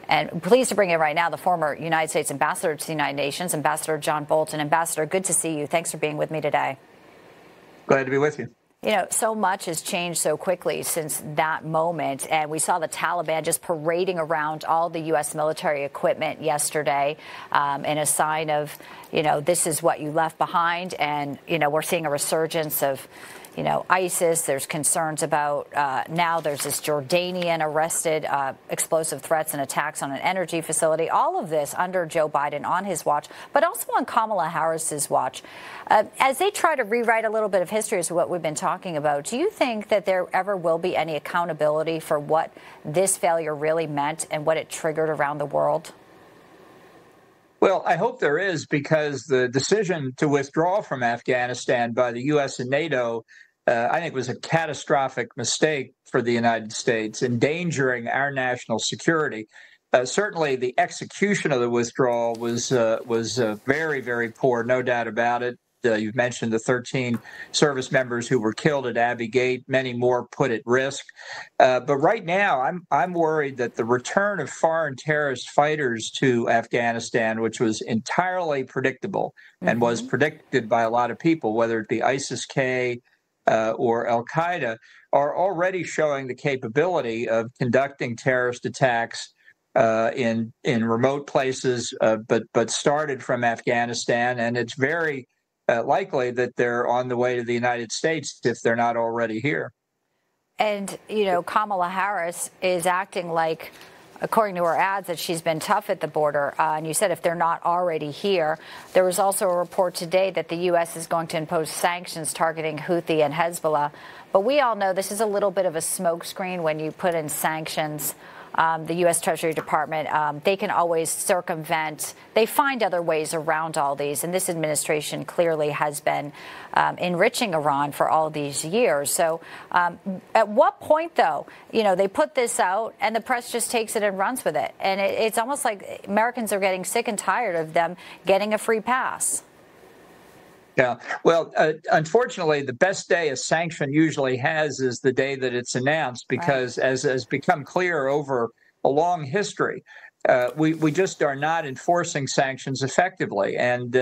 And pleased to bring in right now the former United States Ambassador to the United Nations, Ambassador John Bolton. Ambassador, good to see you. Thanks for being with me today. Glad to be with you. You know, so much has changed so quickly since that moment, and we saw the Taliban just parading around all the U.S. military equipment yesterday in a sign of, you know, this is what you left behind. And, you know, we're seeing a resurgence of, you know, ISIS. There's concerns about now there's this Jordanian arrested explosive threats and attacks on an energy facility. All of this under Joe Biden on his watch, but also on Kamala Harris's watch. As they try to rewrite a little bit of history as to what we've been talking about, do you think that there ever will be any accountability for what this failure really meant and what it triggered around the world? Well, I hope there is, because the decision to withdraw from Afghanistan by the U.S. and NATO, I think, was a catastrophic mistake for the United States, endangering our national security. Certainly, the execution of the withdrawal was very, very poor, no doubt about it. You've mentioned the 13 service members who were killed at Abbey Gate, many more put at risk. But right now, I'm worried that the return of foreign terrorist fighters to Afghanistan, which was entirely predictable and was predicted by a lot of people, whether it be ISIS-K or Al-Qaeda, are already showing the capability of conducting terrorist attacks in remote places, but started from Afghanistan, and it's very likely that they're on the way to the United States if they're not already here. And, you know, Kamala Harris is acting like, according to her ads, that she's been tough at the border. And you said if they're not already here. There was also a report today that the U.S. is going to impose sanctions targeting Houthi and Hezbollah. But we all know this is a little bit of a smokescreen when you put in sanctions. The U.S. Treasury Department, they can always circumvent. They find other ways around all these. And this administration clearly has been enriching Iran for all these years. So at what point, though, you know, they put this out and the press just takes it and runs with it. And it's almost like Americans are getting sick and tired of them getting a free pass. Yeah, well, unfortunately, the best day a sanction usually has is the day that it's announced, because as has become clear over a long history, we just are not enforcing sanctions effectively. And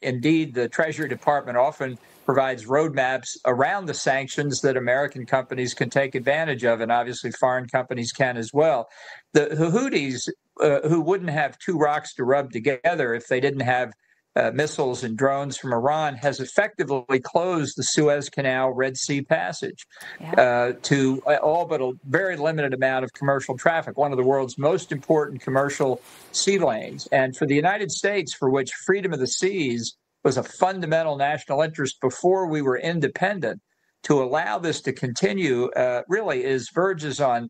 indeed, the Treasury Department often provides roadmaps around the sanctions that American companies can take advantage of, and obviously foreign companies can as well. The Houthis, who wouldn't have two rocks to rub together if they didn't have missiles and drones from Iran, has effectively closed the Suez Canal Red Sea passage to all but a very limited amount of commercial traffic, one of the world's most important commercial sea lanes. And for the United States, for which freedom of the seas was a fundamental national interest before we were independent, to allow this to continue really verges on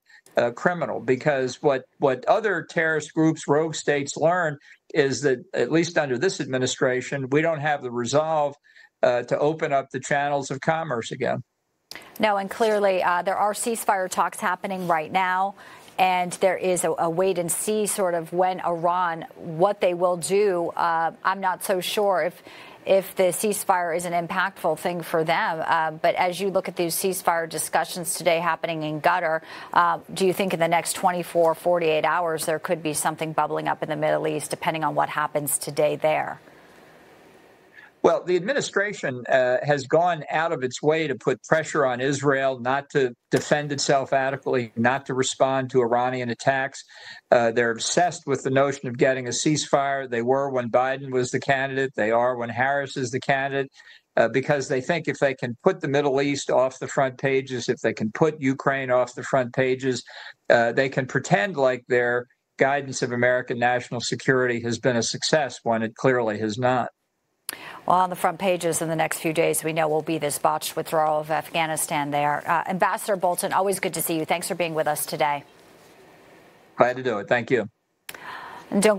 criminal, because what other terrorist groups, rogue states, learn is that, at least under this administration, we don't have the resolve to open up the channels of commerce again. No, and clearly there are ceasefire talks happening right now, and there is a wait and see sort of when Iran, what they will do. I'm not so sure if the ceasefire is an impactful thing for them. But as you look at these ceasefire discussions today happening in Qatar, do you think in the next 24, 48 hours there could be something bubbling up in the Middle East, depending on what happens today there? Well, the administration has gone out of its way to put pressure on Israel not to defend itself adequately, not to respond to Iranian attacks. They're obsessed with the notion of getting a ceasefire. They were when Biden was the candidate. They are when Harris is the candidate, because they think if they can put the Middle East off the front pages, if they can put Ukraine off the front pages, they can pretend like their guidance of American national security has been a success when it clearly has not. Well, on the front pages in the next few days, we know will be this botched withdrawal of Afghanistan there. Ambassador Bolton, always good to see you. Thanks for being with us today. Glad to do it. Thank you. And don't